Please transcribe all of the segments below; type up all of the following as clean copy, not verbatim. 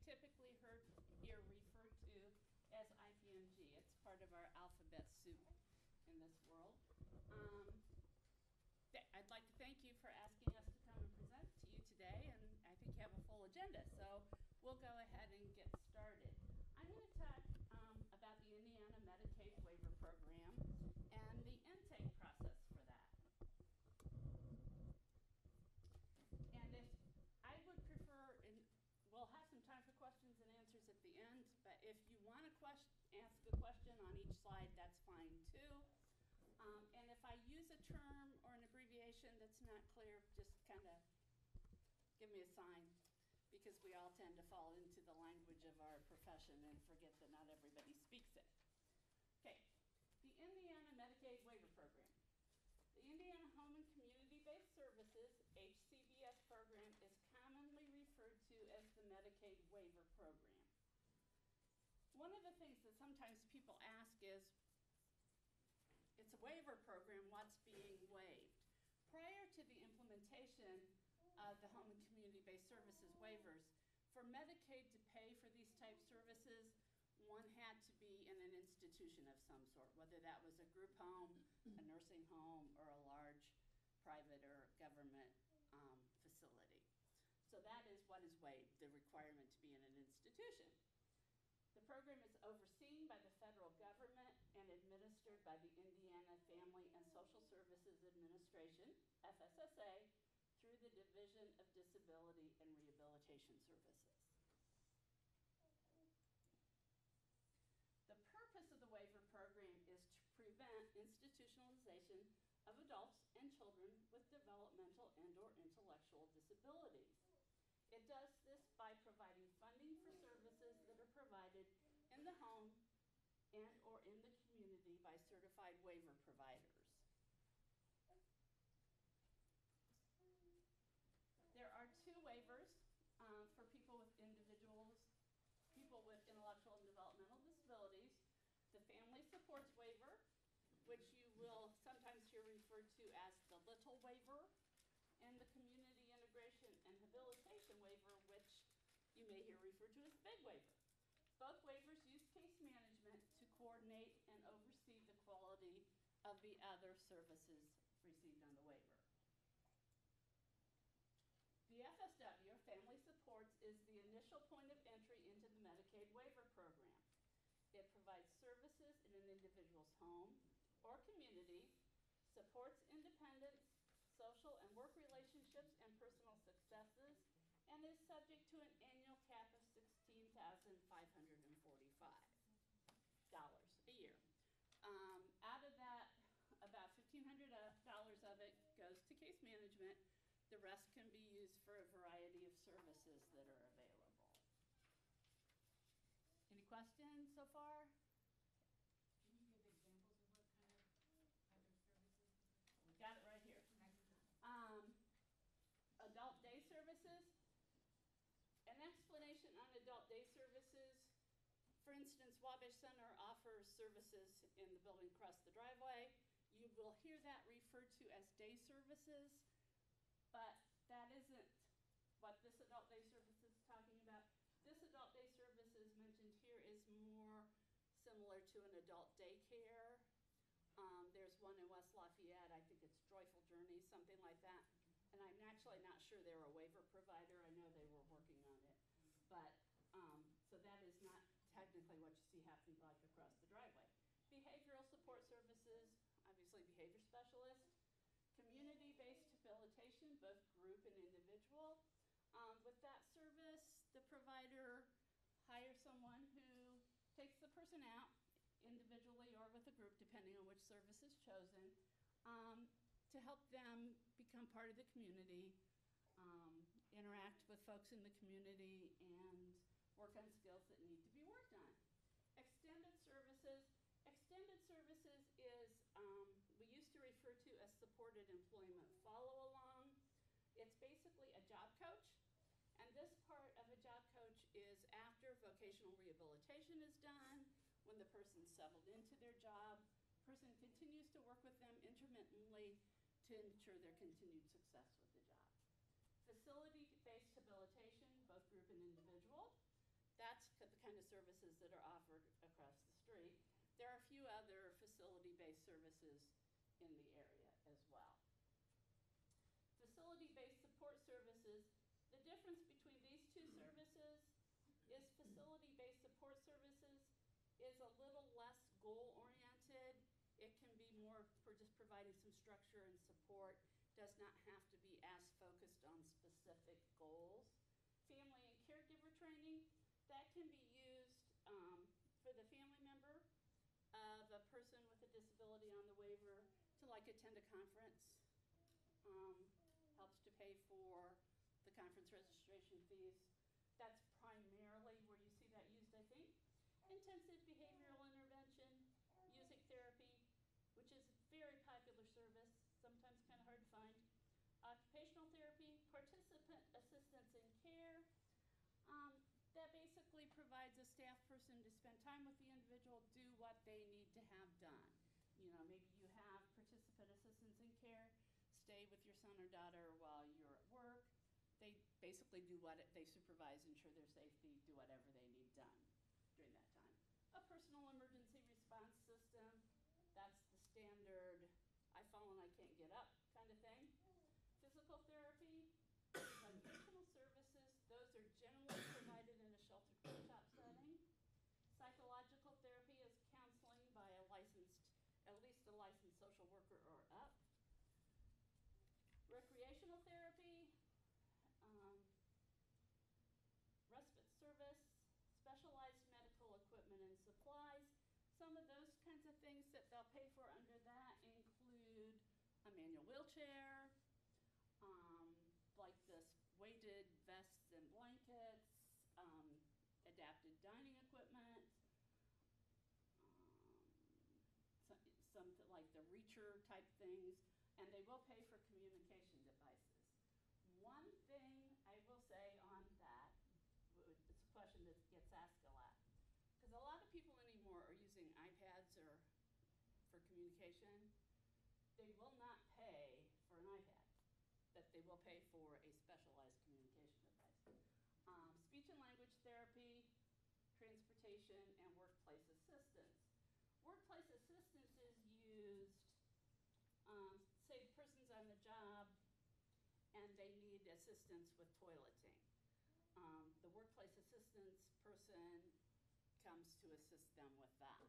typically hear referred to as Ipmg. It's part of our alphabet soup in this world. I'd like to thank you for asking us to come and present to you today, and I think you have a full agenda, so we'll go ahead and get started. I'm going to talk about the Indiana Medicaid Waiver Program and the intake process for that. And if I would prefer, and we'll have some time for questions and answers at the end, but if you want to ask a question on each slide, that's fine too. And if I use a term or an abbreviation that's not clear, just kind of give me a sign, because we all tend to fall into the language of our profession and forget that not everybody speaks it. Okay, the Indiana Medicaid Waiver Program. The Indiana Home and Community-Based Services, HCBS program, is commonly referred to as the Medicaid Waiver Program. One of the things that sometimes people ask is, it's a waiver program, what's being waived? Prior to the implementation of the Home and Community-Based Services waivers, for Medicaid to pay for these type services, one had to be in an institution of some sort, whether that was a group home, a nursing home, or a large private or government facility. So that is what is waived, the requirement to be in an institution. The program is overseen by the federal government and administered by the Indiana Family and Social Services Administration, FSSA, through the Division of Disability and Rehabilitation Services. The purpose of the waiver program is to prevent institutionalization of adults and children with developmental and/or intellectual disabilities. It does this by providing funding for services that are provided in the home and/or in the community by certified waiver providers. There are two waivers for people with intellectual and developmental disabilities. The Family Supports Waiver, which you will sometimes hear referred to as the Little Waiver, and the Community Integration and Habilitation Waiver, which you may hear referred to as the Big Waiver. Both waivers use case management to coordinate and oversee the quality of the other services received on the waiver. The FSW, Family Supports, is the initial point of entry into the Medicaid waiver program. It provides services in an individual's home or community, supports independence, social and work relationships and personal successes, and is subject to an annual cap of $16,545 a year. Out of that, about $1,500 of it goes to case management. The rest can be used for a variety of services that are available. Any questions so far? Can you give examples of what kind of other services? We got it right here. Adult day services. An explanation on adult day services. For instance, Wabash Center offers services in the building across the driveway. You will hear that referred to as day services, but that isn't what this adult day service is talking about. This adult day services mentioned here is more similar to an adult daycare. There's one in West Lafayette, I think it's Joyful Journeys, something like that. And I'm actually not sure they're a waiver provider. I know they were working on it. But, so that is not technically what you see happening like across the driveway. Behavioral support services, obviously behavior specialists. Community-based habilitation, both group and individual. With that service, the provider hires someone who takes the person out individually or with a group, depending on which service is chosen, to help them become part of the community, interact with folks in the community, and work on skills that need to be worked on. Extended services. Extended services is, we used to refer to as supported employment follow-along. It's basically a job coach, and this part of a job coach is after vocational rehabilitation is done, when the person's settled into their job, the person continues to work with them intermittently to ensure their continued success with the job. Facility-based habilitation, both group and individual. That's the kind of services that are offered across the street. There are a few other facility-based services in the area as well. Facility-based support services, the difference between these two services is facility-based support services is a little less goal-oriented. It can be more for just providing some structure and support, does not have to be as focused on specific goals. Family and caregiver training, that can be used for the family member of a person with a disability on the waiver to like attend a conference. Helps to pay for the conference registration fees. That's primarily where you see that used, I think. Intensive behavioral intervention, music therapy, which is a very popular service, sometimes kind of hard to find. Occupational therapy, participant assistance in care. That basically provides a staff person to spend time with the individual, do what they need to have done. You know, maybe you have participant assistance in care, stay with your son or daughter while you're at work. They basically do what they supervise, ensure their safety, do whatever they need done during that time. A personal emergency response system, that's the standard I've fallen, I can't get up kind of thing. Physical therapy, vocational services, those are generally provided in a sheltered workshop setting. Psychological therapy is counseling by a licensed, at least a licensed social worker or up. Recreational therapy, respite service, specialized medical equipment and supplies. Some of those kinds of things that they'll pay for under that include a manual wheelchair, like this weighted vests and blankets, adapted dining equipment, something like the reacher type things, and they will pay for communication devices. One thing I will say on that, it's a question that gets asked a lot, because a lot of people anymore are using iPads or for communication. They will not pay for an iPad, that they will pay for a specialized communication device. Speech and language therapy, transportation, and workplace assistance. Workplace assistance is used, say the person's on the job and they need assistance with toileting. The workplace assistance person comes to assist them with that.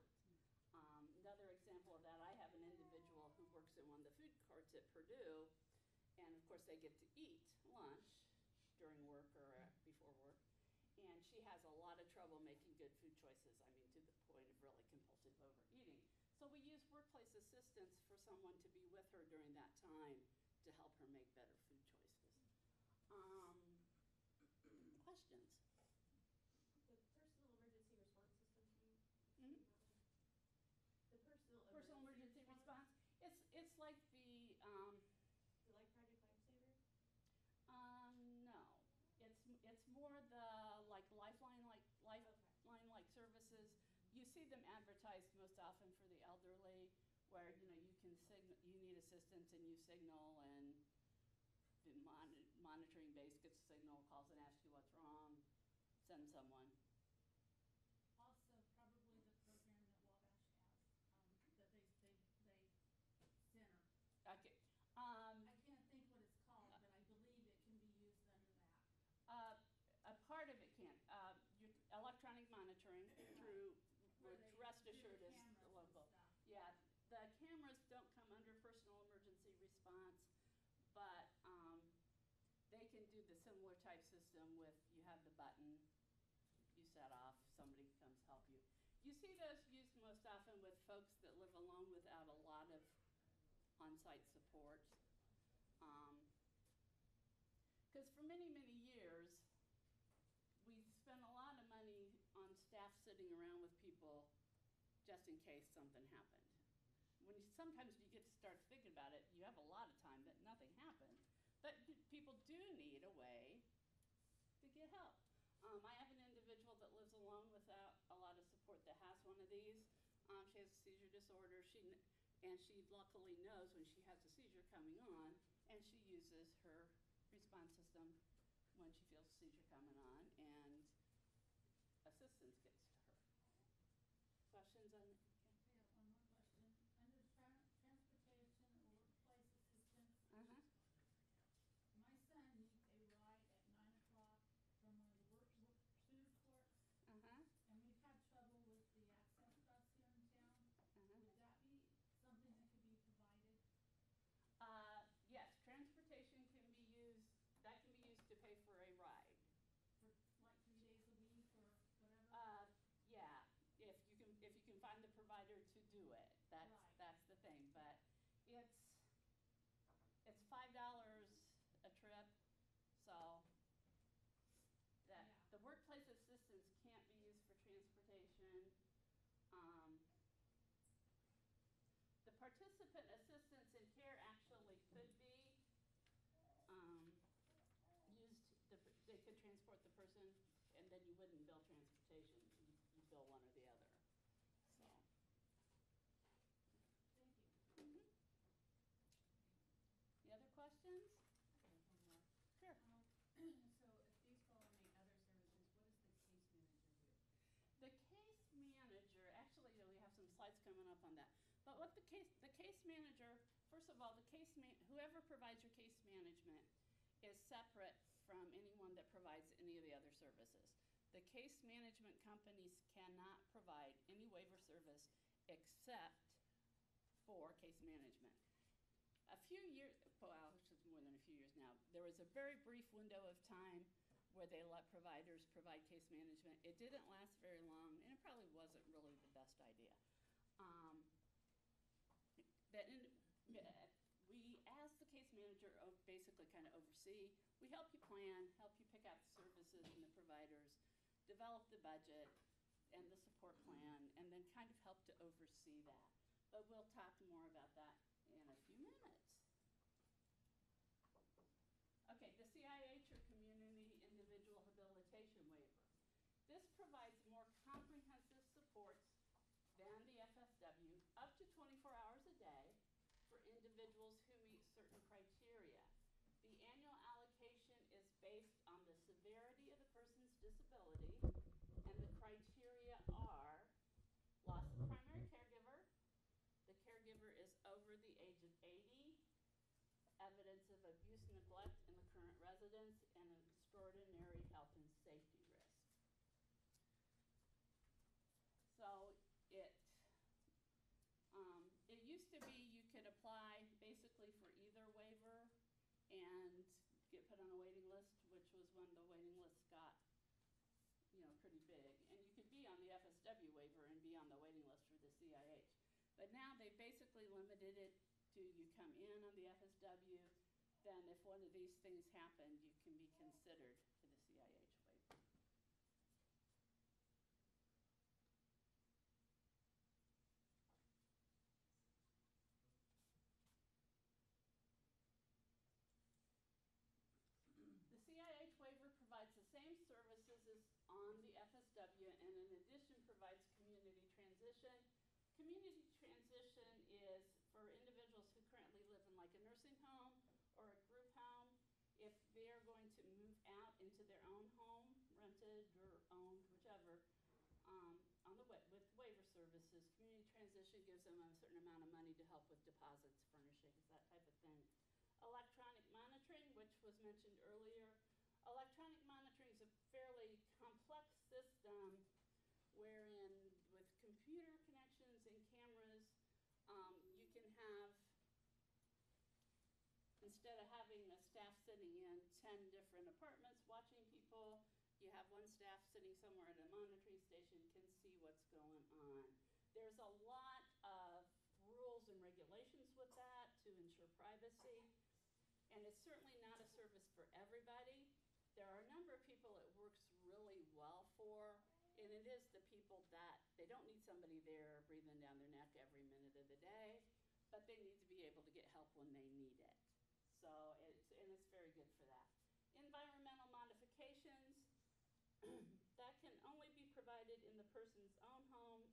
Another example of that, I have an individual who works in one of the food courts at Purdue, and of course they get to eat lunch during work or before work, and she has a lot of trouble making good food choices, I mean to the point of really compulsive overeating. So we use workplace assistance for someone to be with her during that time to help her make better food choices. Questions? The personal emergency response system, can you? Mm-hmm. The Personal emergency response. It's like the You like Project Lifesaver? no. It's more the like lifeline like services. You see them advertised most often for the elderly, where you know you can signal you need assistance and you signal, and the monitoring base gets a signal, calls and asks you what's wrong, send someone. Also, probably the program that Wabash has, that they center. Okay. I can't think what it's called, but I believe it can be used under that. A part of it can. Your electronic monitoring through, Where which they rest do the assured is cameras the and local. stuff. Yeah, the cameras don't come under personal emergency response, but they can do the similar type system with you have the button, you set off, somebody comes help you. You see those used most often with folks that live alone without a lot of on-site support. Because for many, many years, we spent a lot of money on staff sitting around with people just in case something happened. Sometimes you get to start thinking about it, you have a lot of time that nothing happened, but people do need a way to get help. I have an individual that lives alone without a lot of support that has one of these. She has a seizure disorder, and she luckily knows when she has a seizure coming on, and she uses her response system when she feels a seizure coming on, and a a trip, so that the workplace assistance can't be used for transportation. The participant assistance and care actually could be used, they could transport the person, and then you wouldn't bill transportation, you bill one or the other, so. Thank you. Mm-hmm. Any other questions? Okay, one more. Sure. So if these fall under other services, what does the case manager do? The case manager, actually, we have some slides coming up on that. But what the case manager, first of all, whoever provides your case management is separate from anyone that provides any of the other services. The case management companies cannot provide any waiver service except for case management. A few years, well, which is more than a few years now, there was a very brief window of time where they let providers provide case management. It didn't last very long, and it probably wasn't really the best idea. We, as the case manager, basically kind of oversee. We help you plan, help you pick out the services and the providers, develop the budget and the support plan, and then kind of help to oversee that. But we'll talk more about that in a few minutes. Okay, the CIH, or Community Individual Habilitation Waiver. This provides more comprehensive supports than the FSW, up to 24 hours a day for individuals who meet certain criteria. The annual allocation is based on the severity of the person's disability, and the criteria are loss of primary caregiver, the caregiver is over the age of 80, evidence of abuse and neglect in the current residence, and an extraordinary health and safety risk. So it used to be you could apply basically for either waiver and get put on a waiting list, which was when the waiting list got, pretty big. And you could be on the FSW waiver and be on the waiting list for the CIH. But now they basically limited it to you come in on the FSW, then if one of these things happened, you can be considered for the CIH waiver. The CIH waiver provides the same services as on the FSW, and in addition provides community transition. Community transition is for individuals who currently live in like a nursing home or a group home. If they're going to move out into their own home, rented or owned, whichever, with waiver services, community transition gives them a certain amount of money to help with deposits, furnishings, that type of thing. Electronic monitoring, which was mentioned earlier. Electronic monitoring is a fairly complex system wherein with computer connections and cameras, you can have, instead of having a staff sitting in 10 different apartments watching people, you have one staff sitting somewhere at a monitoring station, can see what's going on. There's a lot of rules and regulations with that to ensure privacy, and it's certainly not a service for everybody. There are a number of people it works really well for, and it is the people that, they don't need somebody there breathing down their neck every minute of the day, but they need to be able to get help when they need it. So it's very good for that. Environmental modifications, that can only be provided in the person's own home.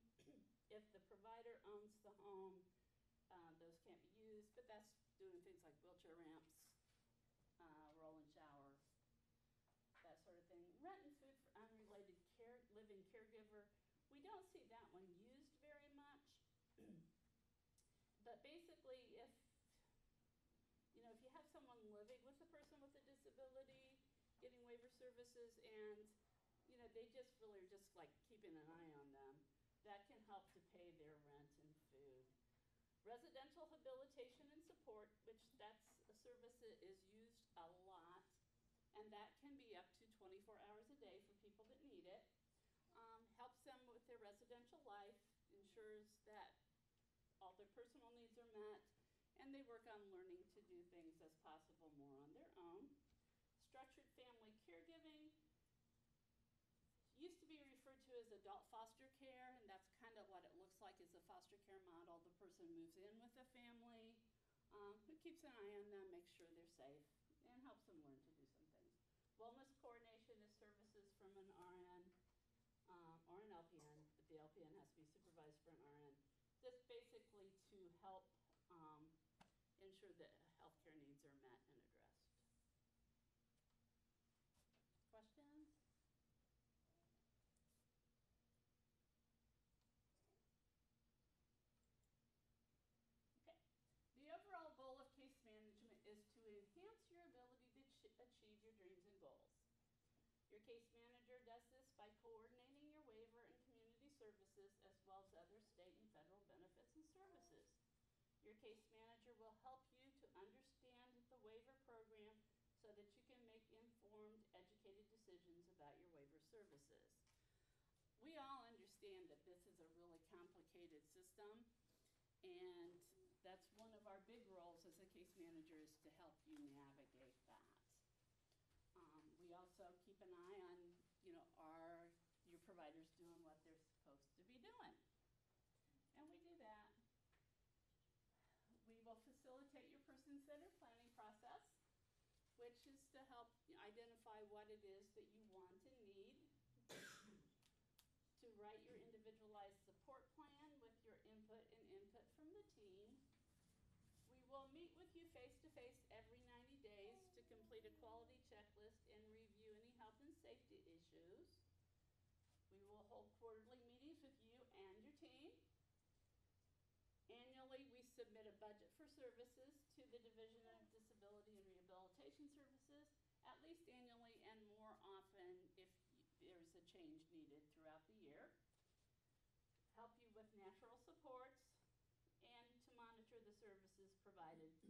If the provider owns the home, those can't be used, but that's doing things like wheelchair ramps, roll and shower, that sort of thing. Rent and food for unrelated living caregiver. We don't see that one used very much. But basically, if you have someone living with a person with a disability, getting waiver services, and they just really are just like keeping an eye on them, that can help to pay their rent and food. Residential habilitation and support, which that's a service that is used a lot, and that can be up to 24 hours a day for people that need it. Helps them with their residential life, ensures that all their personal needs are met, and and they work on learning to do things as possible more on their own. Structured family caregiving used to be referred to as adult foster care, and that's kind of what it looks like is a foster care model. The person moves in with a family, who keeps an eye on them, makes sure they're safe, and helps them learn to do some things. Wellness coordination is services from an RN or an LPN, but the LPN has to be supervised for an RN. That's basically to help ensure that healthcare needs are met and addressed. Questions? Okay. The overall goal of case management is to enhance your ability to achieve your dreams and goals. Your case manager does this by coordinating your waiver and community services as well as other state and federal benefits and services. Your case manager will help you to understand the waiver program so that you can make informed, educated decisions about your waiver services. We all understand that this is a really complicated system, and that's one of our big roles as a case manager is to help you navigate that. We also keep an eye on, are your providers doing what they're supposed to be doing? And we do that. We will facilitate your person-centered planning process, which is to help identify what it is that you want and need, to write your individualized support plan with your input and input from the team. We will meet with you face-to-face every 90 days to complete a quality checklist and review any health and safety issues. We will hold quarterly meetings with you and your team. Annually, we submit a budget for services to the Division of Disability and Rehabilitation Services, at least annually and more often if there's a change needed throughout the year. Help you with natural supports and to monitor the services provided to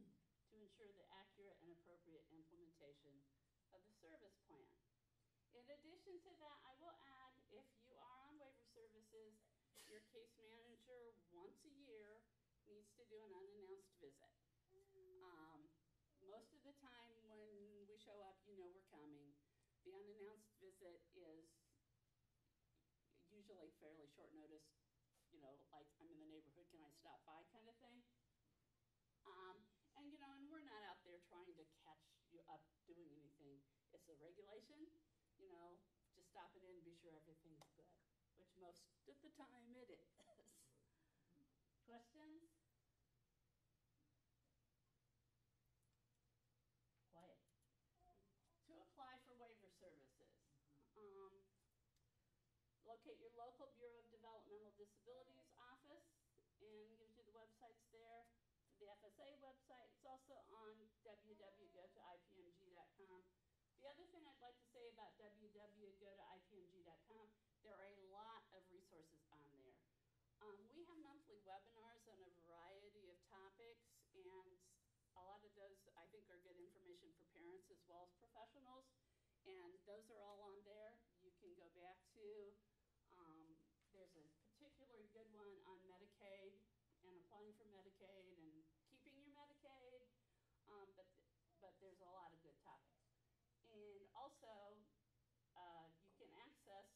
ensure the accurate and appropriate implementation of the service plan. In addition to that, I will add, if you are on waiver services, your case manager once a year needs to do an unannounced visit. Most of the time when we show up, we're coming. The unannounced visit is usually fairly short notice, like I'm in the neighborhood, can I stop by kind of thing. And we're not out there trying to catch you up doing anything. It's a regulation, just stopping in and be sure everything's good, which most of the time it is. Questions? Quiet. To apply for waiver services, locate your local Bureau of Developmental Disabilities office and gives you the websites there. The FSA website. It's also on www.go-to-ipmg.com. The other thing I'd like to say about www.go-to-ipmg.com, there are a lot of resources on there. We have monthly webinars on a variety of topics, and a lot of those I think are good information for parents as well as professionals, and those are all on there. You can go back to, there's a particularly good one on Medicaid and applying for Medicaid and keeping your Medicaid, but there's a lot of good topics. And also, you can access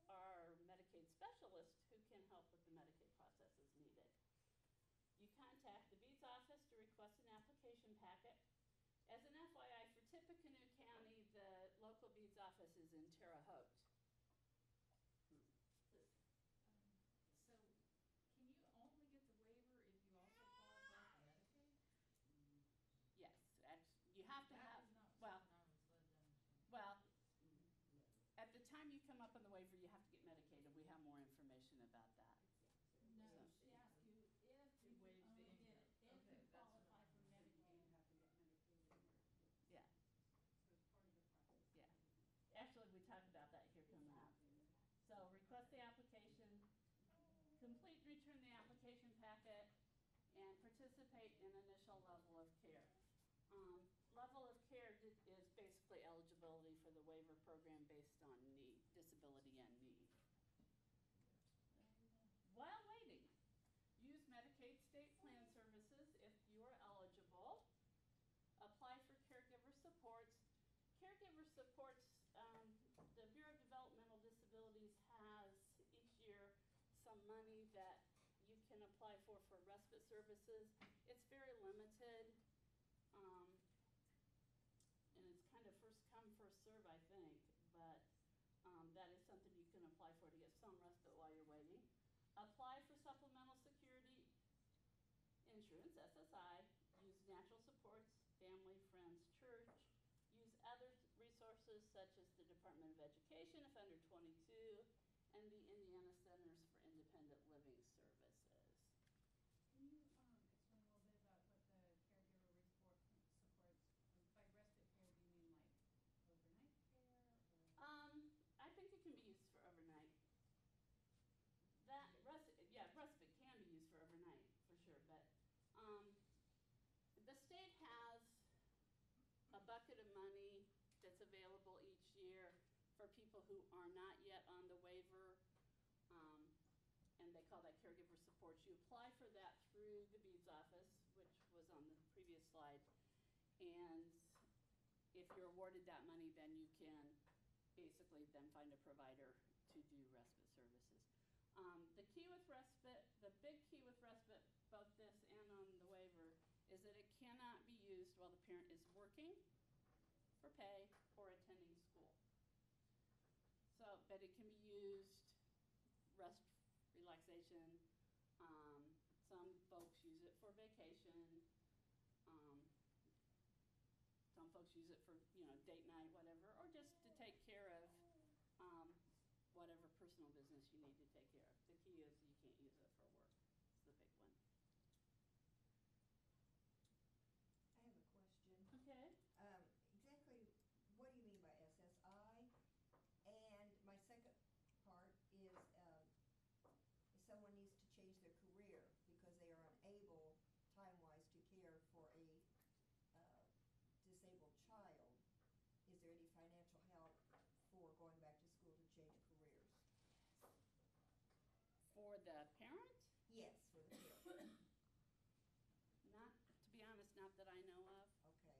our Medicaid specialist who can help with the Medicaid process as needed. You contact the BEADS office to request an application packet. As an FYI, for Tippecanoe County, the local BEADS office is in Terre Haute. So can you only get the waiver if you also qualify for Medicaid? Yes, you have to have, That is not well, something I was led to understand. well, at the time you come up on the waiver, you have to get Medicaid, and we have more information about that. No, So- she asked you if you waives could the only get income. it, if Okay, you that's qualify what- for Medicaid. You have to get Medicaid in there. Yeah, So it's part of the process. yeah. Actually, we talked about that here coming up. So request the application, complete and return the application packet, and participate in initial level of care. Level of care is basically eligibility for the waiver program based on need, disability and need. While waiting, use Medicaid state plan services if you are eligible. supports, the Bureau of Developmental Disabilities has each year some money that you can apply for respite services. It's very limited, and it's kind of first come, first serve, I think, but that is something you can apply for to get some respite while you're waiting. Apply for supplemental security insurance, SSI, use natural supports, family, friends, church, use other resources such as the Department of Education if under 22, and the Indiana Centers for Independent Living Services. Can you explain a little bit about what the caregiver supports? By respite care, do you mean like overnight care or? I think it can be used for overnight. Respite can be used for overnight, for sure, but the state has a bucket of money that's available each year for people who are not yet on the waiver, and they call that caregiver supports. You apply for that through the BEADS office, which was on the previous slide, and if you're awarded that money, then you can basically then find a provider to do respite services. The key with respite, the big key with respite, both this and on the waiver, is that it cannot be used while the parent is working for pay or attending school. So, but it can be used rest, relaxation. Some folks use it for vacation. Some folks use it for, date night, whatever, or just to take care of whatever personal business you need to take care of. The key is you can't use it for work. It's the big one. I have a question. Okay. Exactly what do you mean by SSI? And my second part is if someone needs to change their career because they are unable time-wise to care for a disabled child, is there any financial help for going back to school to change careers? For the parent? Yes, for the parent. Not, to be honest, not that I know of. Okay. Yeah.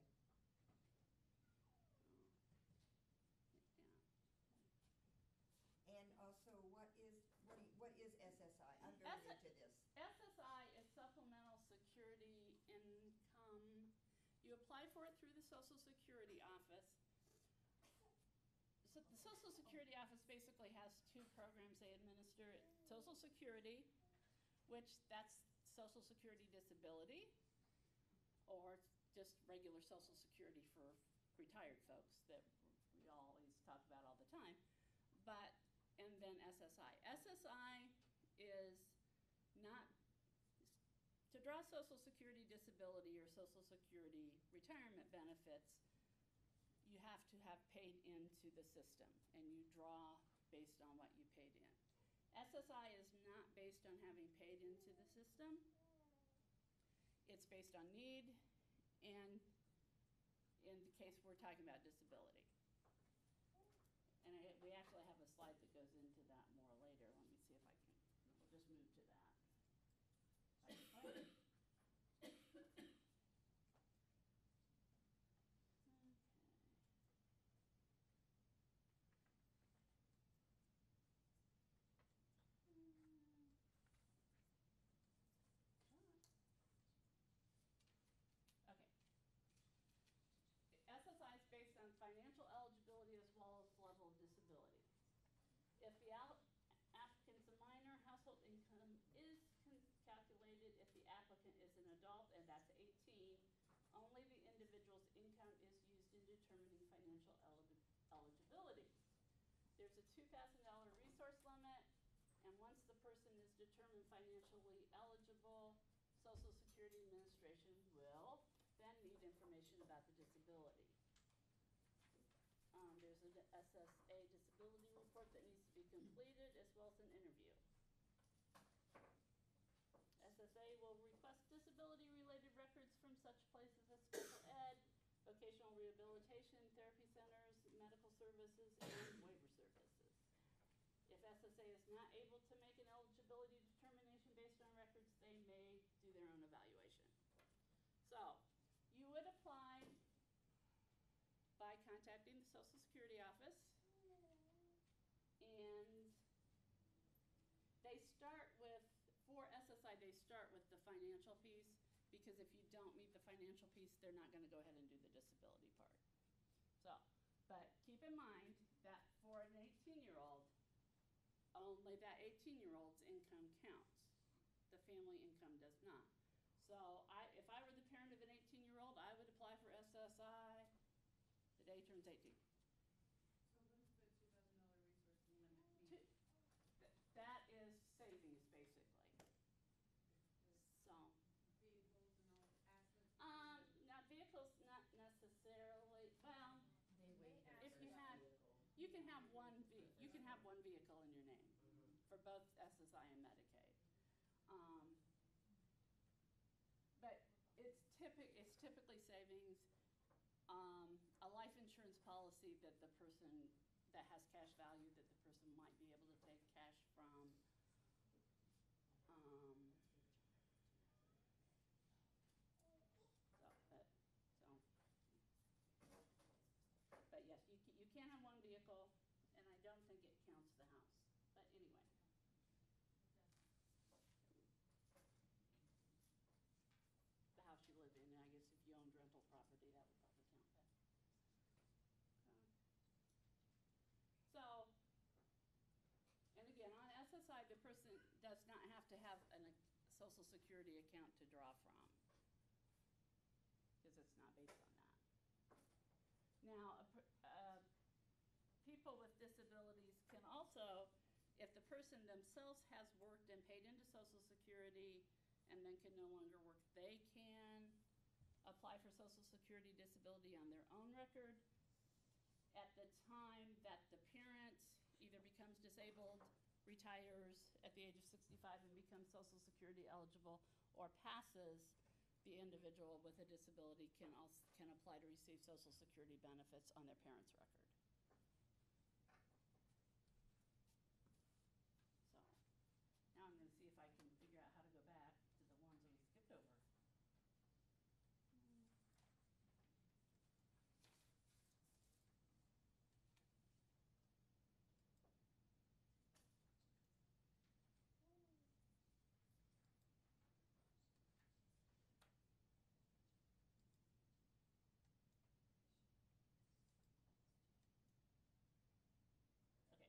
And also, what is SSI? I'm very new to this. SSI is supplemental security income. You apply for it through the Social Security office. So the Social Security office basically has two programs they administer. Social Security, which that's Social Security disability, or just regular Social Security for retired folks that we always talk about all the time. And then SSI. SSI is not, to draw Social Security disability or Social Security retirement benefits, you have to have paid into the system, and you draw based on what you paid in. SSI is not based on having paid into the system. It's based on need, and in the case we're talking about disability. And we actually have a slide that goes into that more later. Let me see if I can, we'll just move to that. Okay. SSI is based on financial eligibility as well as level of disability. If the applicant's a minor, household income is calculated. If the applicant is an adult, and that's 18, only the individual's income is used in determining financial eligibility. There's a $2,000 resource limit, and once the person is determined financially eligible, Social Security Administration will then need information about the disability. There's an SSA disability report that needs to be completed, as well as an interview. SSA will request disability-related records from such places as special ed, vocational rehabilitation, therapy centers, medical services, and waiver services. If SSA is not able to make an eligibility determination based on records, they may do their own evaluation. So, you would apply by contacting the Social start with the financial piece, because if you don't meet the financial piece, they're not gonna go ahead and do the disability part. So, but keep in mind that for an 18-year-old, only that 18-year-old's income counts. The family income does not. So if I were the parent of an 18-year-old, I would apply for SSI the day he turns 18. So what does the $2,000 resource limit Two- mean? That is savings, basically. So, Vehicles and all the assets? now vehicles not necessarily, well, They waive that if for you that have, vehicle. you can have one vehicle in your name for both SSI and Medicaid. But it's typically savings. A life insurance policy that the person, that has cash value that the person might be able to take cash from. But yes, you can have one vehicle, and I don't think it counts the house. But anyway. The house you live in, I guess if you owned rental property, that would probably count that. So, and again, on SSI, the person does not have to have a social security account to draw from, because it's not based on that. Now, people with disabilities can also, if the person themselves has worked and paid into Social Security and then can no longer work, they can apply for Social Security disability on their own record. At the time that the parent either becomes disabled, retires at the age of 65 and becomes Social Security eligible, or passes, the individual with a disability can apply to receive Social Security benefits on their parent's record. So, now I'm gonna see if I can figure out how to go back to the ones that we skipped over.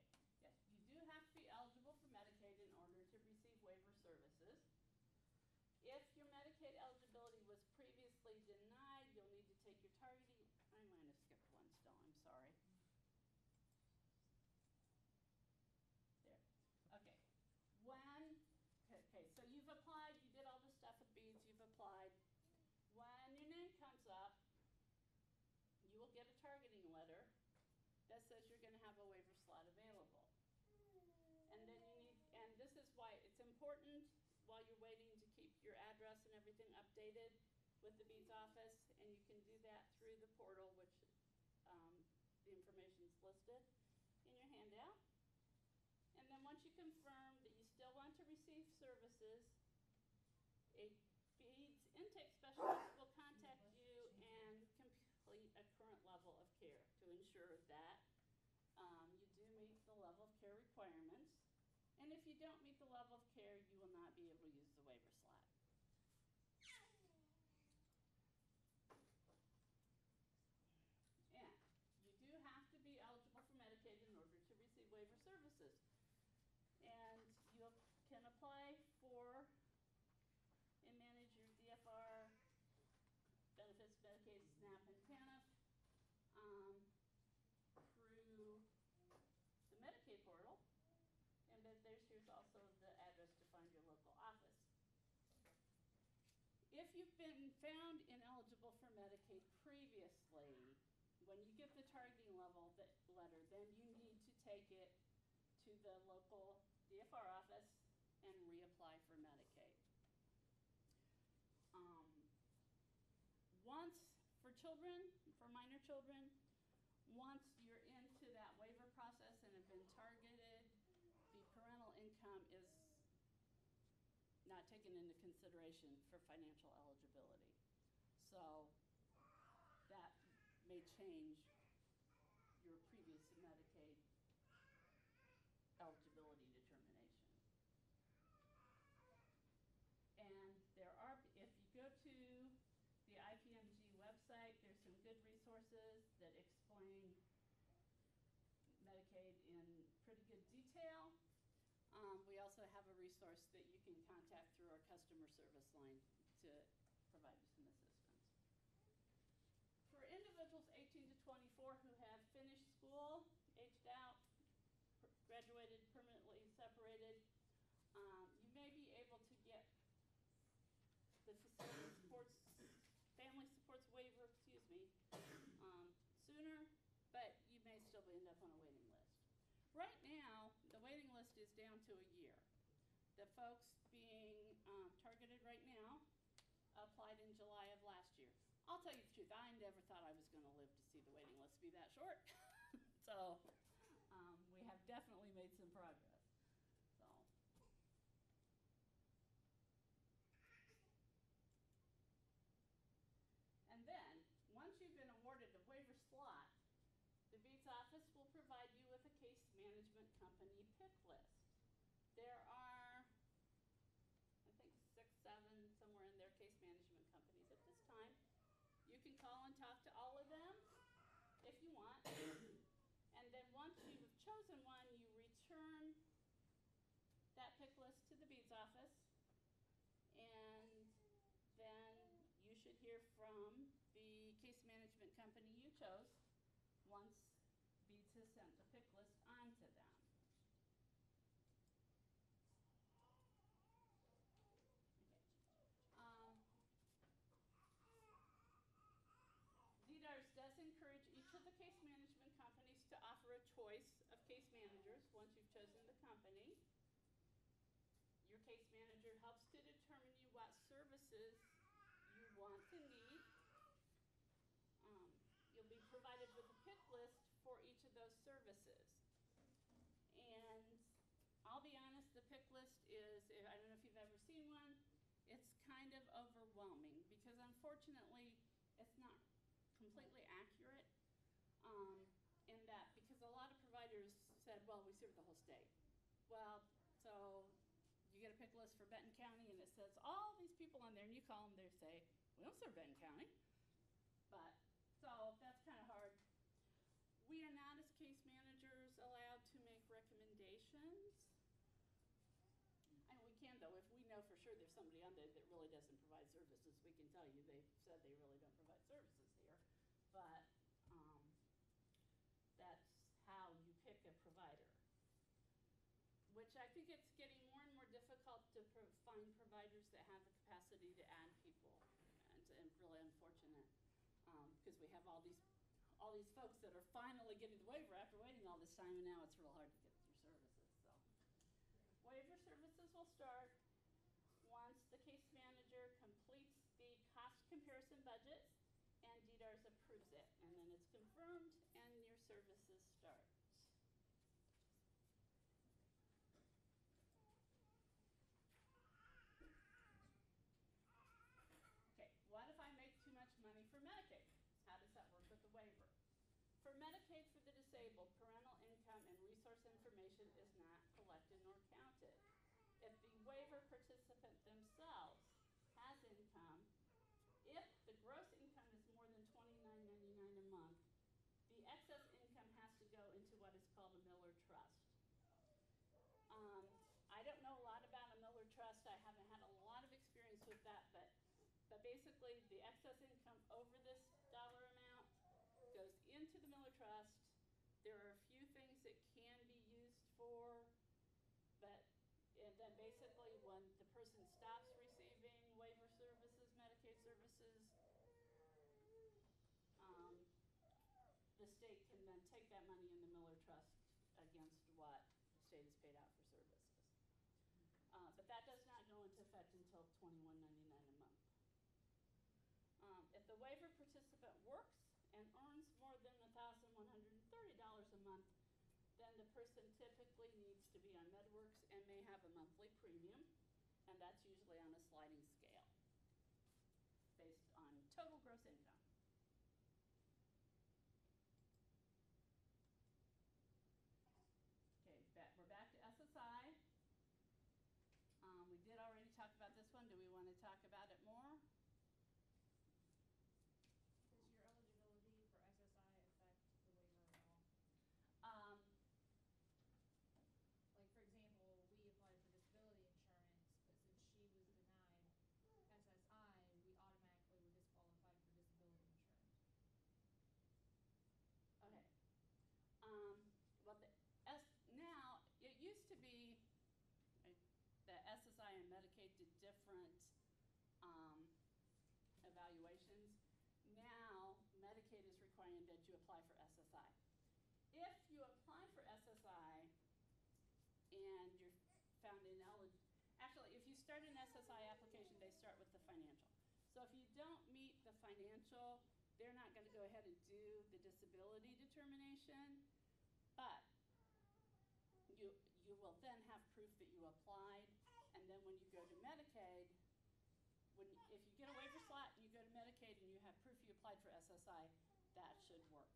Okay, yes, you do have to be eligible for Medicaid in order to receive waiver services. If your Medicaid eligibility was previously denied, you'll need to take your targeting, I might have skipped one still, I'm sorry. There, okay. Okay, so you've applied, you did all the stuff with beads, you've applied. When your name comes up, you will get a targeting letter that says you're gonna have a waiver slot available. And then and this is why it's important while you're waiting to keep your address and everything updated with the beads office, and you can do that through the portal, which the information's listed in your handout. And then once you confirm that you still want to receive services, a beads intake specialist will contact you and complete a current level of care to ensure that you do meet the level of care requirements. And if you don't meet the level of care, you will not be able to use the waiver slot. And you do have to be eligible for Medicaid in order to receive waiver services. And you can apply for and manage your DFR benefits, Medicaid, SNAP, and TANF through the Medicaid portal. And then here's also the address to find your local office. If you've been found ineligible for Medicaid previously, when you get the targeting level letter, then you need to take it to the local DFR office and reapply for Medicaid. Once, for children, for minor children, once you're into that waiver process and have been targeted, the parental income is not taken into consideration for financial eligibility. So that may change your previous Medicaid eligibility determination. And resource that you can contact through our customer service line to provide you some assistance. For individuals 18 to 24 who have finished school, aged out, graduated, permanently separated, you may be able to get the family supports waiver, sooner, but you may still end up on a waiting list. Right now, the waiting list is down to a year. The folks being targeted right now applied in July of last year. I'll tell you the truth, I never thought I was going to live to see the waiting list be that short. So we have definitely made some progress. So. And then, once you've been awarded a waiver slot, the Beats office will provide you with a case management company pick list. There are, I think, 6, 7, somewhere in there, case management companies at this time. You can call and talk to all of them if you want. And then once you've chosen one, you return that pick list to the Beats office. And then you should hear from the case management company you chose once Beats has sent the pick list on to them. DDARS does encourage each of the case management companies to offer a choice of case managers once you've chosen the company. Your case manager helps to determine you what services you want to need. You'll be provided with a pick list for each of those services. And I'll be honest, the pick list is, I don't know if you've ever seen one, it's kind of overwhelming because unfortunately it's not completely accurate in that, because a lot of providers said, well, we serve the whole state. Well, so you get a pick list for Benton County and it says all these people on there, and you call them, they say, we don't serve Benton County. But, so that's kind of hard. We are not, as case managers, allowed to make recommendations. And we can, though, if we know for sure there's somebody on there that really doesn't provide services, we can tell you they've said they really don't provide services here. But that's how you pick a provider. Which I think it's getting more and more difficult to find providers that have the capacity to add people. And really unfortunate, because we have all these folks that are finally getting the waiver after waiting all this time, and now it's real hard to get your services. So, waiver services will start once the case manager completes the cost comparison budget and DDARS approves it, and then it's confirmed and your services start. What if I make too much money for Medicaid? How does that work with the waiver? For Medicaid for the disabled, parental income and resource information is not collected nor counted. If the waiver participant themselves has income, if the gross income is more than $29.99 a month, the excess income has to go into what is called a Miller Trust. I don't know a lot about a Miller Trust. I haven't had a lot of experience with that, but basically, the excess income over this dollar amount goes into the Miller Trust. There are a few things it can be used for, and then basically when the person stops receiving waiver services, Medicaid services, the state can then take that money in the Miller Trust against what the state has paid out for services. But that does not go into effect until $21.99 a month. If the waiver participant works and earns more than $1,130 a month, then the person typically needs to be on MedWorks and may have a monthly premium, and that's usually on a sliding scale based on total gross income. Okay, we're back to SSI. We did already talk about this one. Do we want to talk about it more? Does your eligibility for SSI affect the waiver at all? Like, for example, we applied for disability Medicaid did different evaluations. Now, Medicaid is requiring that you apply for SSI. If you apply for SSI and you're found ineligible, actually, if you start an SSI application, they start with the financial. So if you don't meet the financial, they're not going to go ahead and do the disability determination, but you will then have proof that you applied, and then when you go to Medicaid, if you get a waiver slot and you go to Medicaid and you have proof you applied for SSI, that should work.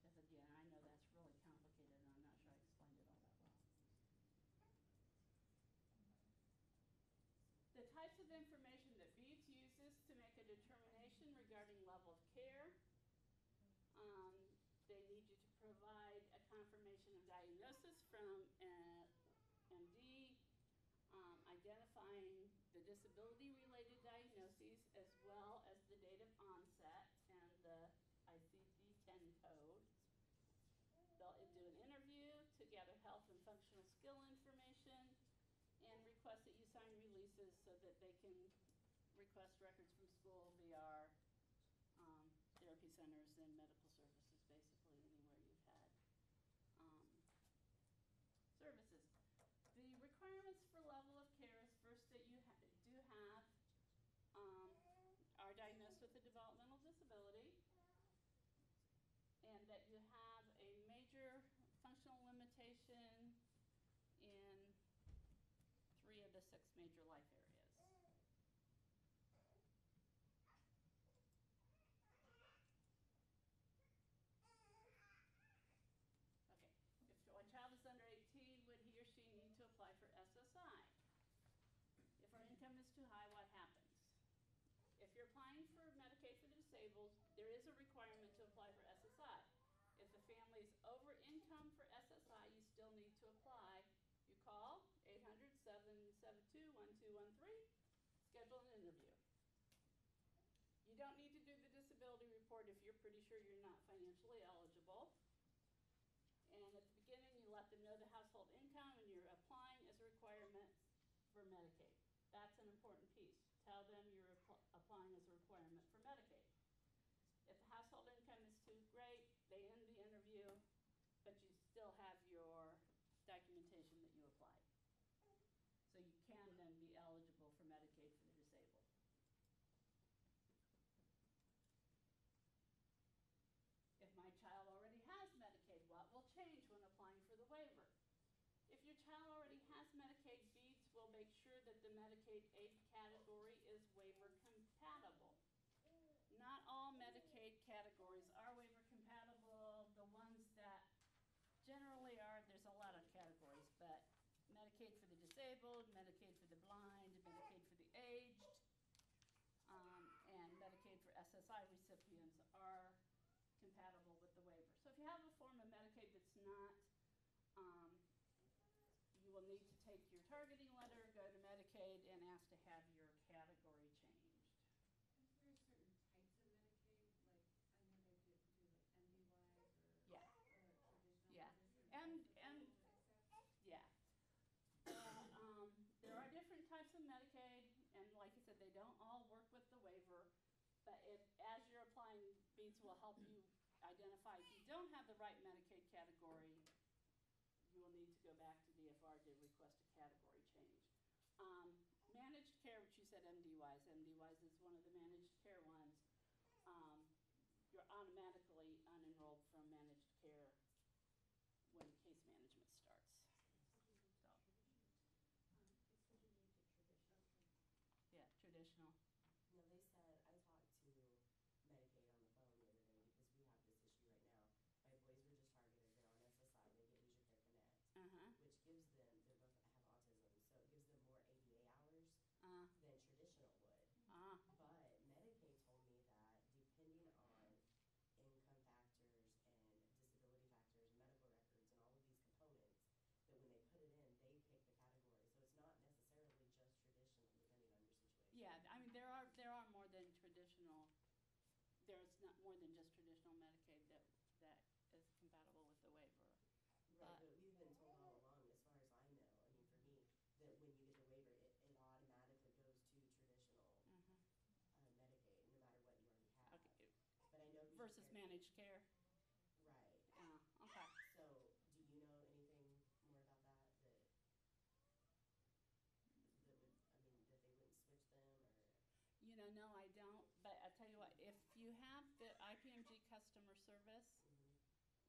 Because again, I know that's really complicated and I'm not sure I explained it all that well. The types of information that BEADS uses to make a determination regarding level of care. They need you to provide a confirmation of diagnosis from MD, identifying the disability-related diagnoses as well as the date of onset and the ICD-10 code. They'll do an interview to gather health and functional skill information and request that you sign releases so that they can request records from school, VR, therapy centers, and medical services, basically anywhere you've had services. The requirements for level of care is first that you are diagnosed with a developmental disability, and that you have a major functional limitation in 3 of the 6 major life areas. A child is under 18, would he or she need to apply for SSI? If our income is too high, what happens? If you're applying for Medicaid for the disabled, there is a requirement to apply for SSI. If the family is over income for SSI, you still need to apply. You call 800-772-1213, schedule an interview. You don't need to do the disability report if you're pretty sure you're not financially eligible. And at the beginning, you let them know the household income and you're applying as a requirement for Medicaid. That's an important piece. Tell them you're applying as a requirement for Medicaid. If the household income is too great, they end the interview, but you still have your documentation that you applied. So you can then be eligible for Medicaid for the disabled. If my child already has Medicaid, what will change when applying for the waiver? If your child already has Medicaid, BEADS will make sure that the Medicaid aid category is waiver compatible. Not all Medicaid categories are waiver compatible. The ones that generally are, there's a lot of categories, but Medicaid for the disabled, Medicaid for the blind, Medicaid for the aged, and Medicaid for SSI recipients are compatible with the waiver. So if you have a form of Medicaid that's not, you will need to take your targeting letter, go to Medicaid, and ask to have your category changed. Is there certain types of Medicaid, like, I know they do like MDYs or Yeah. Traditional? Yeah. Yeah. There are different types of Medicaid, and like I said, they don't all work with the waiver, but as you're applying, BEADS will help you identify if you don't have the right Medicaid category, you will need to go back to DFR to request a category change. Managed care, which you said MDYs. MDYs is one of the managed care ones. You're automatically unenrolled from managed care when case management starts. So, yeah, traditional. No, they said, I talked to Medicaid on the phone the other day because we have this issue right now. My boys were just targeted, they're on SSI, they get Leisure Care Connect, which gives them, they both have autism, so it gives them more ABA hours than traditional would. But Medicaid told me that depending on income factors and disability factors, medical records, and all of these components, that when they put it in, they pick the category. So it's not necessarily just traditional depending on your situation. Yeah, I mean, versus managed care. Right. Okay. So, do you know anything more about that, that would, I mean, that they wouldn't switch them, or? You know, no, I don't, but I tell you what, if you have the IPMG customer service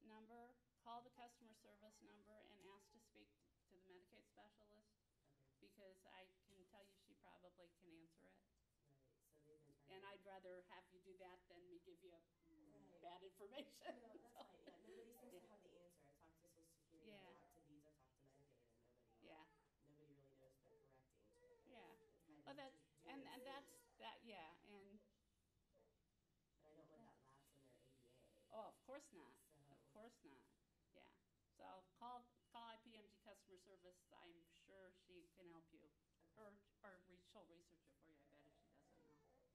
Mhm. number, call the customer service number and ask to speak to the Medicaid specialist, Okay, because I can tell you she probably can answer it. right, so they've been And targeted. I'd rather have you do that than me give you Right. bad information. No, that's So, fine, yeah, nobody seems Yeah. to have the answer. I've talked to Social Security, Yeah. I've talked to Beads, I've talked to Medicaid, and Yeah, nobody really knows the correct answer. yeah. It's kind Well, of that, just do and and see. that's, that, yeah, and, But I don't want that lapse in their ADA, oh, of course not, so. of course not, yeah. So call IPMG customer service, I'm sure she can help you. Okay. She'll research it for you, I bet if she doesn't know.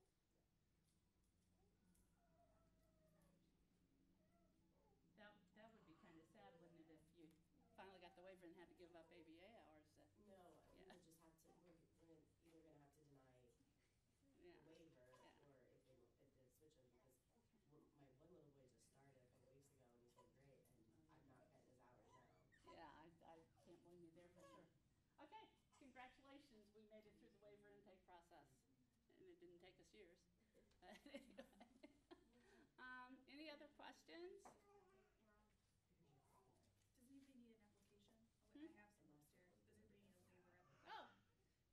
That would be kinda sad, wouldn't it, if you finally got the waiver and had to give up ABA hours to, No, we Yeah. would just have to, we're either gonna have to deny yeah. the waiver, Yeah. or if they switch them, because my one little boy just started a couple weeks ago, and he's been great, and I'm not getting his hours now. Yeah, I can't blame you there for sure. Okay, congratulations, we made it through the waiver intake process, and it didn't take us years. Anyway. Any other questions? Does anybody need an application? Hmm? I have some upstairs. Does anybody need a waiver application? Oh,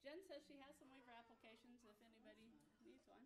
Jen says she has some waiver applications if anybody needs one.